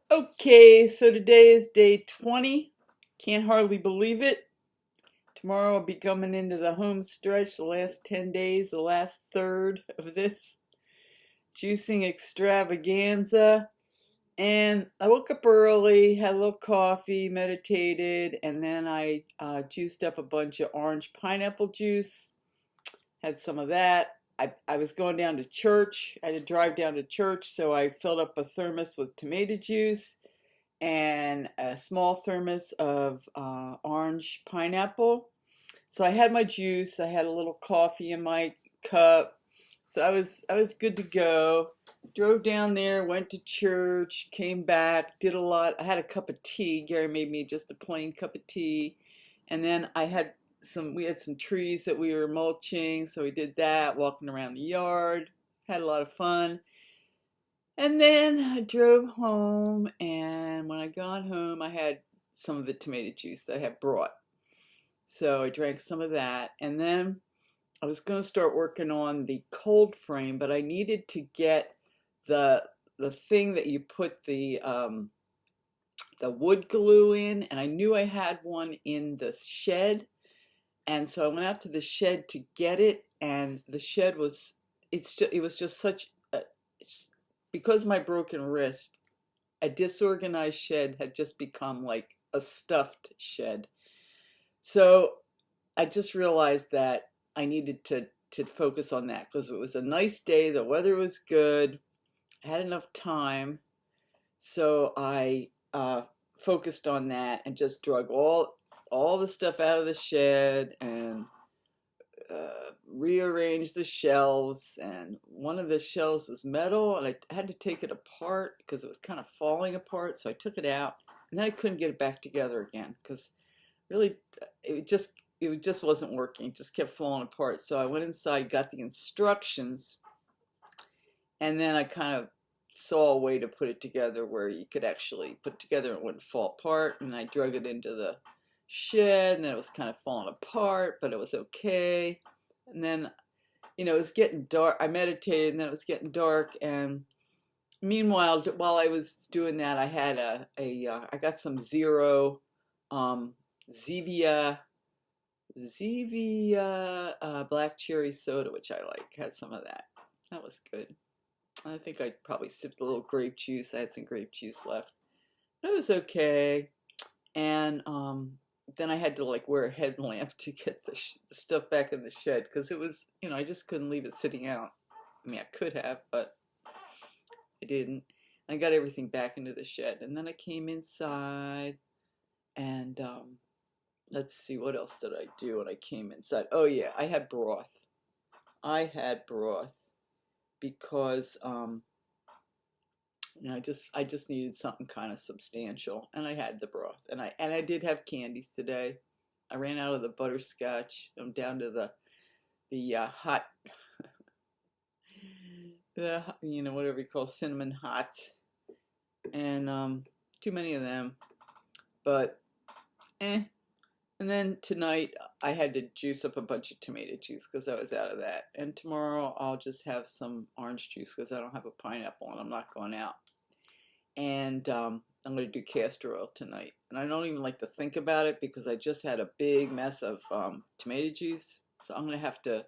Okay, so today is day 20. Can't hardly believe it. Tomorrow I'll be coming into the home stretch, the last 10 days, the last third of this juicing extravaganza. And I woke up early, had a little coffee, meditated, and then I juiced up a bunch of orange pineapple juice, had some of that. I was going down to church. I had to drive down to church, so I filled up a thermos with tomato juice and a small thermos of orange pineapple. So I had my juice, I had a little coffee in my cup. So I was good to go. Drove down there, went to church, came back, did a lot. I had a cup of tea. Gary made me just a plain cup of tea. And then we had some trees that we were mulching, so we did that, walking around the yard. Had a lot of fun. And then I drove home, and when I got home, I had some of the tomato juice that I had brought. So I drank some of that, and then I was going to start working on the cold frame, but I needed to get the the thing that you put the wood glue in, and I knew I had one in the shed, and so I went out to the shed to get it, and the shed was it was just such a, because of my broken wrist, a disorganized shed had just become like a stuffed shed. So I just realized that I needed to focus on that because it was a nice day, the weather was good, I had enough time, so I focused on that and just drug all the stuff out of the shed and rearranged the shelves. And one of the shelves was metal, and I had to take it apart because it was kind of falling apart. So I took it out, and then I couldn't get it back together again because really it just wasn't working. It just kept falling apart. So I went inside, got the instructions, and then I kind of saw a way to put it together where you could actually put it together and it wouldn't fall apart. And I drug it into the shed, and then it was kind of falling apart, but it was okay. And then, it was getting dark. I meditated, and then it was getting dark. And meanwhile, while I was doing that, I had I got some Zero, Zevia, black cherry soda, which I like. Had some of that. That was good. I think I probably sipped a little grape juice. I had some grape juice left. It was okay. And then I had to like wear a headlamp to get the stuff back in the shed because it was, I just couldn't leave it sitting out. I mean, I could have, but I didn't. I got everything back into the shed, and then I came inside, and let's see, what else did I do when I came inside? Oh yeah, I had broth. I had broth because I just needed something kind of substantial, and I had the broth, and I did have candies today. I ran out of the butterscotch. I'm down to the hot, the whatever you call cinnamon hots, and too many of them. But eh. And then tonight I had to juice up a bunch of tomato juice because I was out of that. And tomorrow I'll just have some orange juice because I don't have a pineapple and I'm not going out. And I'm going to do castor oil tonight. And I don't even like to think about it because I just had a big mess of tomato juice. So I'm going to have to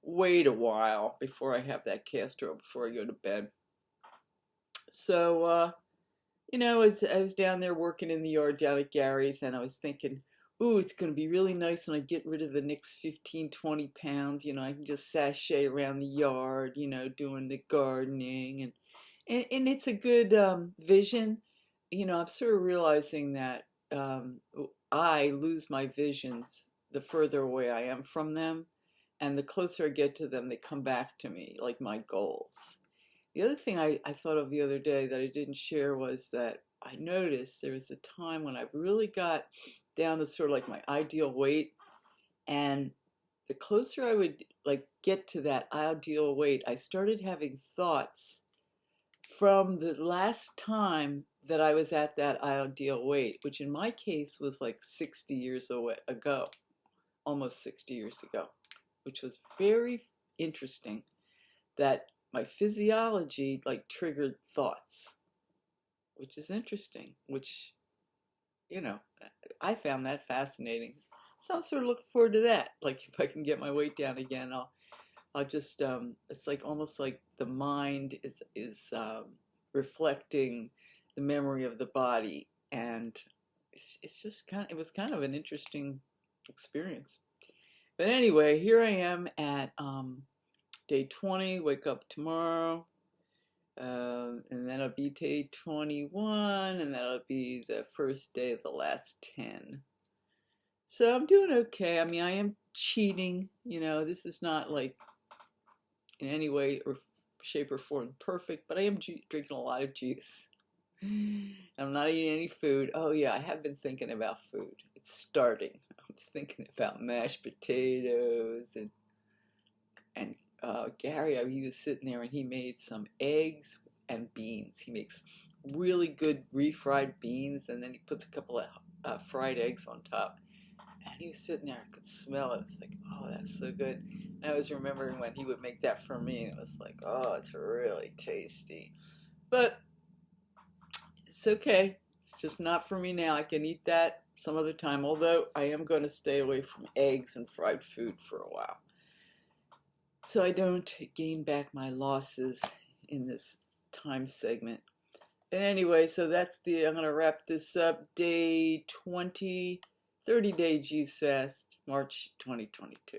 wait a while before I have that castor oil before I go to bed. So, as I was down there working in the yard down at Gary's, and I was thinking, ooh, it's going to be really nice when I get rid of the next 15, 20 pounds. I can just sashay around the yard, doing the gardening. And it's a good vision. I'm sort of realizing that I lose my visions the further away I am from them. And the closer I get to them, they come back to me, like my goals. The other thing I thought of the other day that I didn't share was that I noticed there was a time when I really got down to sort of like my ideal weight, and the closer I would like get to that ideal weight, I started having thoughts from the last time that I was at that ideal weight, which in my case was like 60 years ago, almost 60 years ago, which was very interesting that my physiology like triggered thoughts. which is interesting, which, you know, I found that fascinating. So I'm sort of looking forward to that. Like if I can get my weight down again, I'll just it's like almost like the mind is reflecting the memory of the body, and it's just it was kind of an interesting experience. But anyway, here I am at day 20. Wake up tomorrow. And that'll be day 21, and that'll be the first day of the last 10. So I'm doing okay. I mean, I am cheating, you know, this is not like in any way or shape or form perfect, but I am drinking a lot of juice. I'm not eating any food. Oh yeah, I have been thinking about food. It's starting. I'm thinking about mashed potatoes and Gary, he was sitting there and he made some eggs and beans. He makes really good refried beans, and then he puts a couple of fried eggs on top. And he was sitting there, I could smell it. It's like, oh, that's so good. And I was remembering when he would make that for me, and it was like, oh, it's really tasty. But it's okay. It's just not for me now. I can eat that some other time, although I am going to stay away from eggs and fried food for a while, so I don't gain back my losses in this time segment. But anyway, so that's I'm going to wrap this up. Day 20, 30-day juice fast, March 2022.